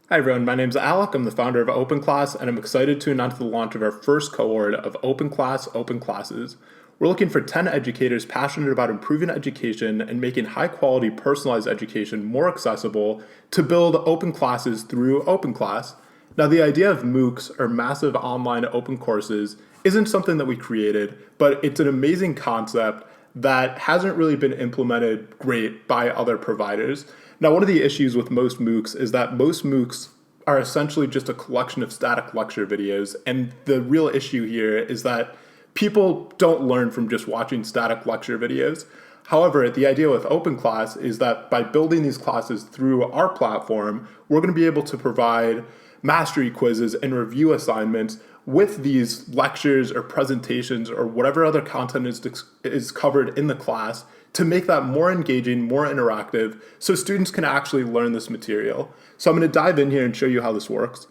Hi everyone, my name is Alec. I'm the founder of OpenClass, and I'm excited to announce the launch of our first cohort of OpenClass OpenClasses. We're looking for 10 educators passionate about improving education and making high-quality personalized education more accessible to build open classes through OpenClass. Now, the idea of MOOCs, or massive online open courses, isn't something that we created, but it's an amazing concept that hasn't really been implemented great by other providers. Now, one of the issues with most MOOCs is that most MOOCs are essentially just a collection of static lecture videos, and the real issue here is that people don't learn from just watching static lecture videos. However, the idea with OpenClass is that by building these classes through our platform, we're going to be able to provide mastery quizzes and review assignments with these lectures or presentations or whatever other content is covered in the class to make that more engaging, more interactive, so students can actually learn this material. So I'm going to dive in here and show you how this works.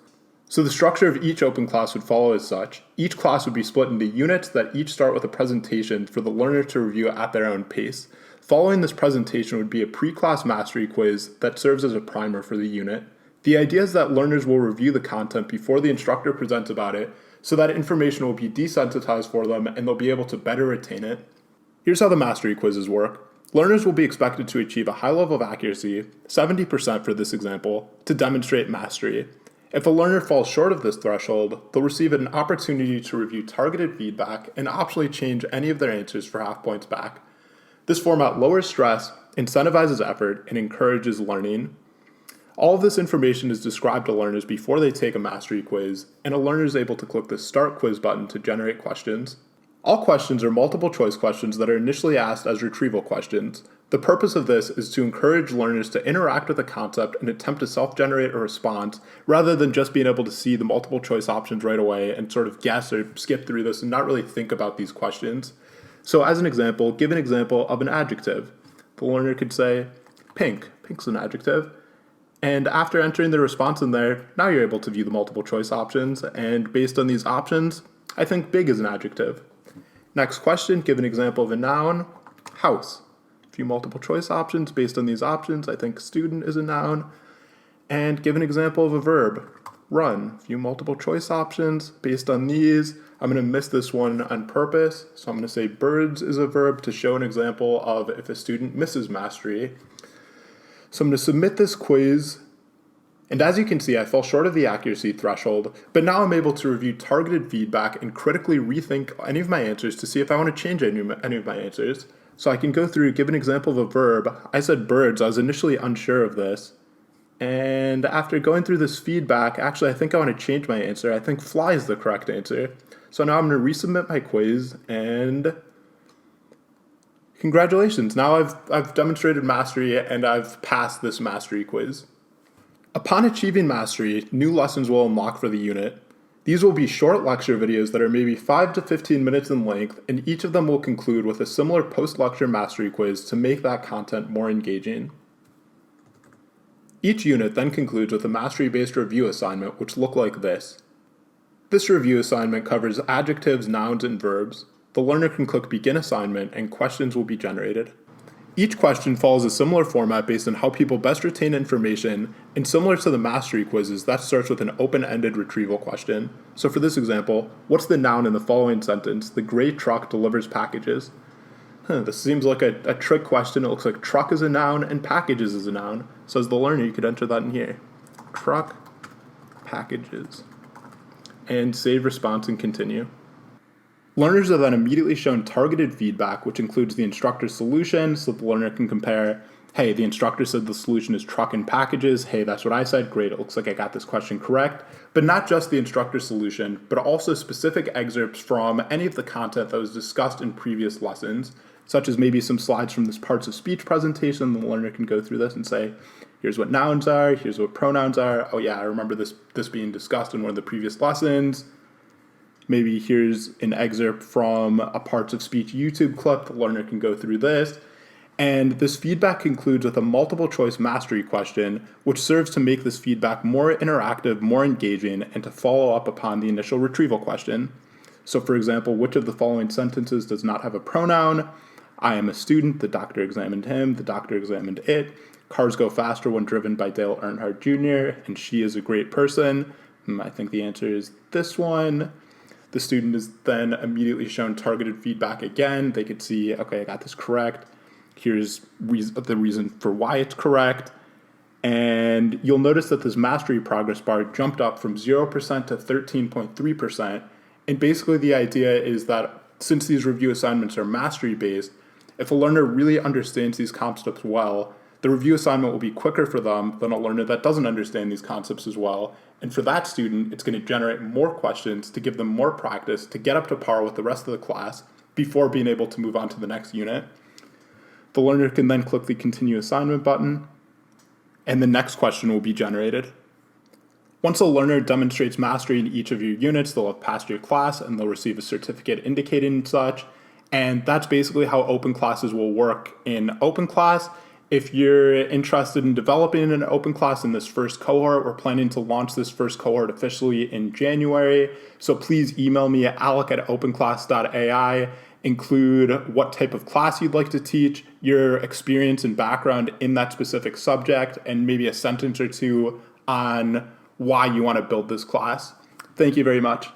So the structure of each open class would follow as such. Each class would be split into units that each start with a presentation for the learner to review at their own pace. Following this presentation would be a pre-class mastery quiz that serves as a primer for the unit. The idea is that learners will review the content before the instructor presents about it, so that information will be desensitized for them and they'll be able to better retain it. Here's how the mastery quizzes work. Learners will be expected to achieve a high level of accuracy, 70% for this example, to demonstrate mastery. If a learner falls short of this threshold, they'll receive an opportunity to review targeted feedback and optionally change any of their answers for half points back. This format lowers stress, incentivizes effort, and encourages learning. All of this information is described to learners before they take a mastery quiz, and a learner is able to click the Start Quiz button to generate questions. All questions are multiple choice questions that are initially asked as retrieval questions. The purpose of this is to encourage learners to interact with the concept and attempt to self-generate a response rather than just being able to see the multiple choice options right away and sort of guess or skip through this and not really think about these questions. So as an example, give an example of an adjective. The learner could say, pink. Pink's an adjective. And after entering the response in there, now you're able to view the multiple choice options, and based on these options, I think big is an adjective. Next question, give an example of a noun, house. A few multiple choice options, based on these options, I think student is a noun. And give an example of a verb, run. A few multiple choice options, based on these, I'm going to miss this one on purpose, so I'm going to say birds is a verb to show an example of if a student misses mastery. So I'm going to submit this quiz, and as you can see, I fell short of the accuracy threshold, but now I'm able to review targeted feedback and critically rethink any of my answers to see if I want to change any of my answers. So I can go through, give an example of a verb. I said birds, I was initially unsure of this. And after going through this feedback, actually I think I want to change my answer. I think fly is the correct answer. So now I'm going to resubmit my quiz, and congratulations, now I've demonstrated mastery and I've passed this mastery quiz. Upon achieving mastery, new lessons will unlock for the unit. These will be short lecture videos that are maybe 5 to 15 minutes in length, and each of them will conclude with a similar post-lecture mastery quiz to make that content more engaging. Each unit then concludes with a mastery-based review assignment, which look like this. This review assignment covers adjectives, nouns, and verbs. The learner can click Begin Assignment, and questions will be generated. Each question follows a similar format based on how people best retain information, and similar to the mastery quizzes, that starts with an open-ended retrieval question. So for this example, what's the noun in the following sentence? The gray truck delivers packages. This seems like a trick question. It looks like truck is a noun and packages is a noun. So as the learner, you could enter that in here. Truck, packages. And save response and continue. Learners are then immediately shown targeted feedback, which includes the instructor's solution, so the learner can compare, hey, the instructor said the solution is truck and packages. Hey, that's what I said. Great, it looks like I got this question correct. But not just the instructor's solution, but also specific excerpts from any of the content that was discussed in previous lessons, such as maybe some slides from this parts of speech presentation. The learner can go through this and say, here's what nouns are, here's what pronouns are. Oh yeah, I remember this being discussed in one of the previous lessons. Maybe here's an excerpt from a parts of speech YouTube clip. The learner can go through this. And this feedback concludes with a multiple choice mastery question, which serves to make this feedback more interactive, more engaging, and to follow up upon the initial retrieval question. So for example, which of the following sentences does not have a pronoun? I am a student, the doctor examined him, the doctor examined it. Cars go faster when driven by Dale Earnhardt Jr., and she is a great person. I think the answer is this one. The student is then immediately shown targeted feedback again. They could see, okay, I got this correct. Here's the reason for why it's correct. And you'll notice that this mastery progress bar jumped up from 0% to 13.3%. And basically the idea is that since these review assignments are mastery based, if a learner really understands these concepts well, the review assignment will be quicker for them than a learner that doesn't understand these concepts as well. And for that student, it's going to generate more questions to give them more practice to get up to par with the rest of the class before being able to move on to the next unit. The learner can then click the continue assignment button, and the next question will be generated. Once a learner demonstrates mastery in each of your units, they'll have passed your class and they'll receive a certificate indicating such. And that's basically how OpenClasses will work in OpenClass. If you're interested in developing an OpenClass in this first cohort, we're planning to launch this first cohort officially in January. So please email me at alec@openclass.ai. Include what type of class you'd like to teach, your experience and background in that specific subject, and maybe a sentence or two on why you want to build this class. Thank you very much.